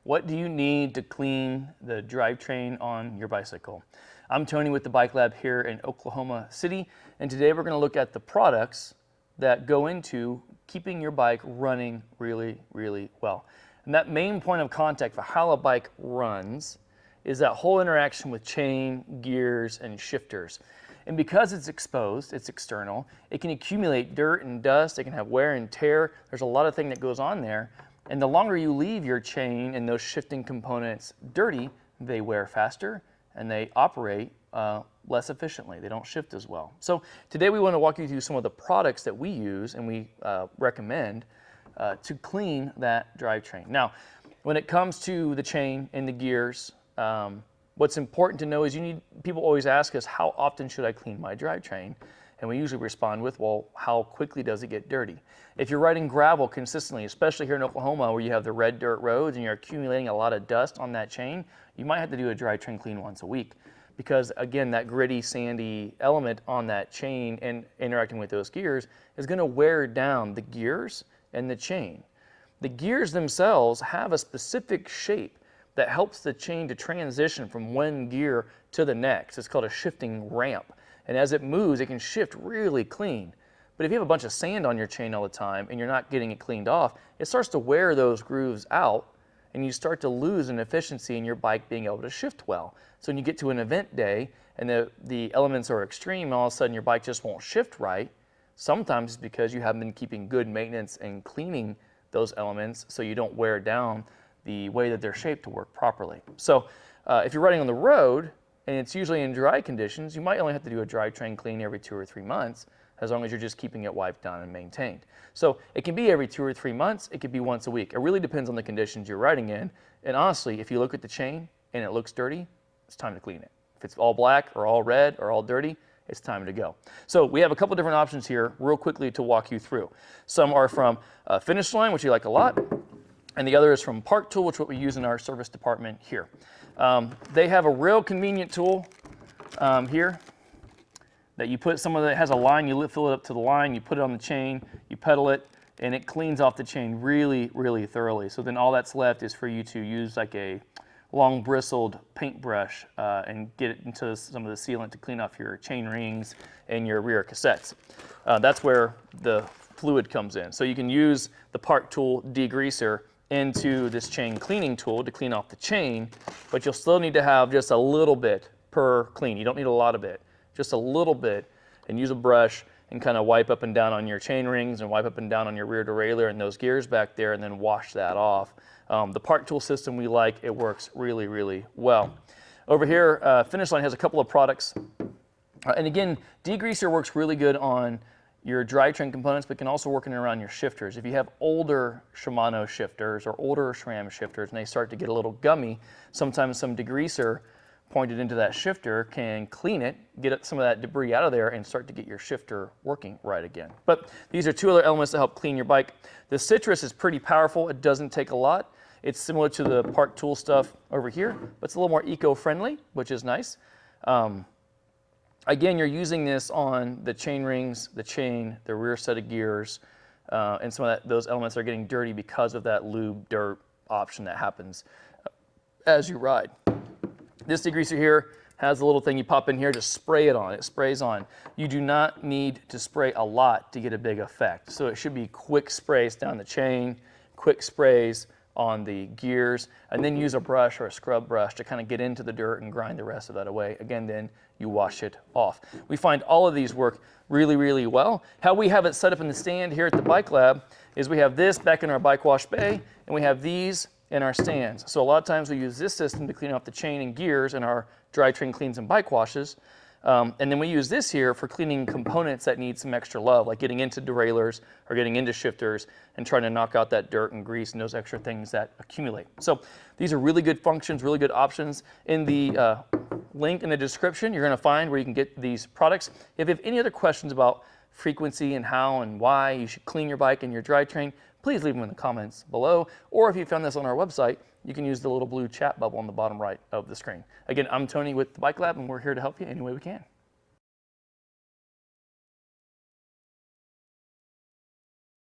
What do you need to clean the drivetrain on your bicycle? I'm Tony with the Bike Lab here in Oklahoma City, and today we're going to look at the products that go into keeping your bike running really, really well. And that main point of contact for how a bike runs is that whole interaction with chain, gears, and shifters. And because it's exposed, it's external, it can accumulate dirt and dust, it can have wear and tear. There's a lot of thing that goes on there. And the longer you leave your chain and those shifting components dirty, they wear faster and they operate less efficiently. They don't shift as well. So today we want to walk you through some of the products that we use and we recommend to clean that drivetrain. Now, when it comes to the chain and the gears, what's important to know is people always ask us, how often should I clean my drivetrain? And we usually respond with, well, how quickly does it get dirty? If you're riding gravel consistently, especially here in Oklahoma where you have the red dirt roads and you're accumulating a lot of dust on that chain, you might have to do a drivetrain clean once a week. Because again, that gritty, sandy element on that chain and interacting with those gears is gonna wear down the gears and the chain. The gears themselves have a specific shape that helps the chain to transition from one gear to the next. It's called a shifting ramp. And as it moves, it can shift really clean. But if you have a bunch of sand on your chain all the time and you're not getting it cleaned off, it starts to wear those grooves out and you start to lose an efficiency in your bike being able to shift well. So when you get to an event day and the elements are extreme, and all of a sudden your bike just won't shift right, sometimes it's because you haven't been keeping good maintenance and cleaning those elements so you don't wear down the way that they're shaped to work properly. So if you're riding on the road, and it's usually in dry conditions, you might only have to do a drivetrain clean every 2 or 3 months, as long as you're just keeping it wiped down and maintained. So it can be every 2 or 3 months, it could be once a week. It really depends on the conditions you're riding in. And honestly, if you look at the chain and it looks dirty, it's time to clean it. If it's all black or all red or all dirty, it's time to go. So we have a couple different options here real quickly to walk you through. Some are from Finish Line, which you like a lot, and the other is from Park Tool, which is what we use in our service department here. They have a real convenient tool here that you put some of it has a line, you fill it up to the line, you put it on the chain, you pedal it, and it cleans off the chain really, really thoroughly. So then all that's left is for you to use like a long bristled paintbrush and get it into some of the sealant to clean off your chain rings and your rear cassettes. That's where the fluid comes in. So you can use the Park Tool degreaser into this chain cleaning tool to clean off the chain, but you'll still need to have just a little bit per clean. You don't need a lot of it, just a little bit, and use a brush and kind of wipe up and down on your chain rings and wipe up and down on your rear derailleur and those gears back there, and then wash that off. The Park Tool system we like, it works really, really well. Over here, Finish Line has a couple of products. And again, degreaser works really good on your drivetrain components, but can also work in and around your shifters. If you have older Shimano shifters or older SRAM shifters and they start to get a little gummy, sometimes some degreaser pointed into that shifter can clean it, get some of that debris out of there, and start to get your shifter working right again. But these are two other elements that help clean your bike. The citrus is pretty powerful. It doesn't take a lot. It's similar to the Park Tool stuff over here, but it's a little more eco-friendly, which is nice. Again, you're using this on the chain rings, the chain, the rear set of gears, and some of those elements are getting dirty because of that lube dirt option that happens as you ride. This degreaser here has a little thing you pop in here to spray it on. It sprays on. You do not need to spray a lot to get a big effect. So it should be quick sprays down the chain, quick sprays on the gears, and then use a brush or a scrub brush to kind of get into the dirt and grind the rest of that away. Again, then you wash it off. We find all of these work really, really well. How we have it set up in the stand here at the Bike Lab is we have this back in our bike wash bay, and we have these in our stands. So a lot of times we use this system to clean off the chain and gears in our drivetrain cleans and bike washes. And then we use this here for cleaning components that need some extra love, like getting into derailleurs or getting into shifters and trying to knock out that dirt and grease and those extra things that accumulate. So these are really good functions, really good options. In the link in the description, you're going to find where you can get these products. If you have any other questions about frequency and how and why you should clean your bike and your drivetrain, please leave them in the comments below. Or if you found this on our website, you can use the little blue chat bubble on the bottom right of the screen. Again, I'm Tony with the Bike Lab, and we're here to help you any way we can.